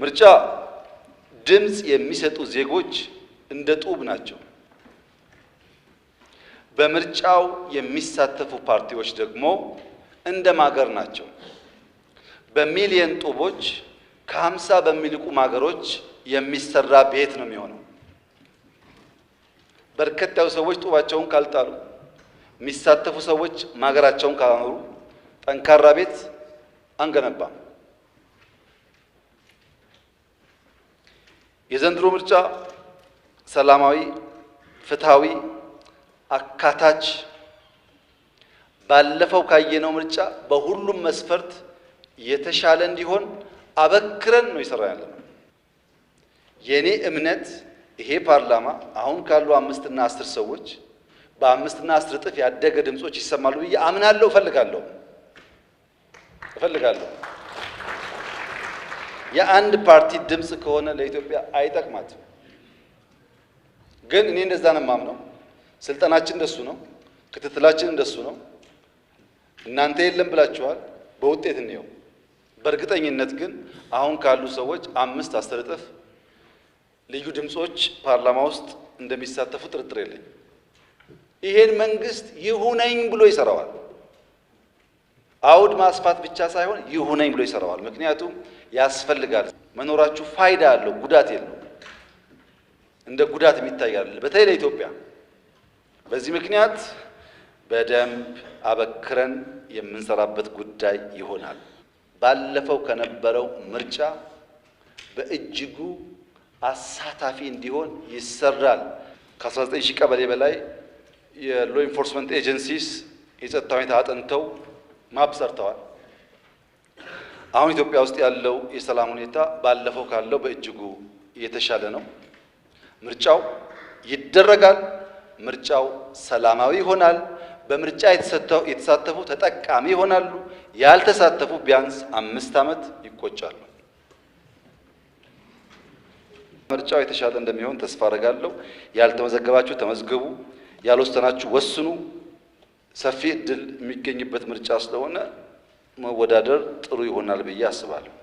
ምርጫ ድምፅ የሚሰጡ ዜጎች እንደ ጡብ ናቸው። በምርጫው የሚሳተፉ ፓርቲዎች ደግሞ እንደ ማገር ናቸው። በሚሊየን ጡቦች ከ50 በሚልቁ ማገሮች የሚሰራ ቤት ነው የሚሆነው። በርከት ያሉ ሰዎች ጡባቸውን ካልጣሉ፣ የሚሳተፉ ሰዎች ማገራቸውን ካላኖሩ ጠንካራ ቤት አንገነባም። የዘንድሮ ምርጫ ሰላማዊ፣ ፍትሃዊ፣ አካታች ባለፈው ካየነው ምርጫ በሁሉም መስፈርት የተሻለ እንዲሆን አበክረን ነው ይሰራ ያለነው። የኔ እምነት ይሄ ፓርላማ አሁን ካሉ 5 እና 10 ሰዎች በ5 እና 10 እጥፍ ያደገ ድምጾች ይሰማሉ ብዬ አምናለሁ፣ እፈልጋለሁ። የአንድ ፓርቲ ድምጽ ከሆነ ለኢትዮጵያ አይጠቅማትም። ግን እኔ እንደዛ ነው የማምነው። ስልጣናችን እንደሱ ነው፣ ክትትላችን እንደሱ ነው። እናንተ የለም ብላችኋል፣ በውጤት እንየው። በእርግጠኝነት ግን አሁን ካሉ ሰዎች 5 10 እጥፍ ልዩ ድምጾች ፓርላማ ውስጥ እንደሚሳተፉ ጥርጥር የለኝም። ይሄን መንግስት ይሁነኝ ብሎ ይሰራዋል። አውድ ማስፋት ብቻ ሳይሆን ይሁነኝ ብሎ ይሰራዋል። ምክንያቱም ያስፈልጋል። መኖራችሁ ፋይዳ አለው፣ ጉዳት የለው። እንደ ጉዳት የሚታያል በተለይ ለኢትዮጵያ። በዚህ ምክንያት በደንብ አበክረን የምንሰራበት ጉዳይ ይሆናል። ባለፈው ከነበረው ምርጫ በእጅጉ አሳታፊ እንዲሆን ይሰራል። ከ19 ሺህ ቀበሌ በላይ የሎ ኢንፎርስመንት ኤጀንሲስ የጸጥታ ሁኔታ አጥንተው ማፕ ሰርተዋል። አሁን ኢትዮጵያ ውስጥ ያለው የሰላም ሁኔታ ባለፈው ካለው በእጅጉ የተሻለ ነው። ምርጫው ይደረጋል። ምርጫው ሰላማዊ ይሆናል። በምርጫ የተሳተፉ ተጠቃሚ ይሆናሉ። ያልተሳተፉ ቢያንስ 5 ዓመት ይቆጫሉ። ምርጫው የተሻለ እንደሚሆን ተስፋ አደርጋለሁ። ያልተመዘገባችሁ ተመዝገቡ፣ ያልወሰናችሁ ወስኑ። ሰፊ እድል የሚገኝበት ምርጫ ስለሆነ መወዳደር ጥሩ ይሆናል ብዬ አስባለሁ።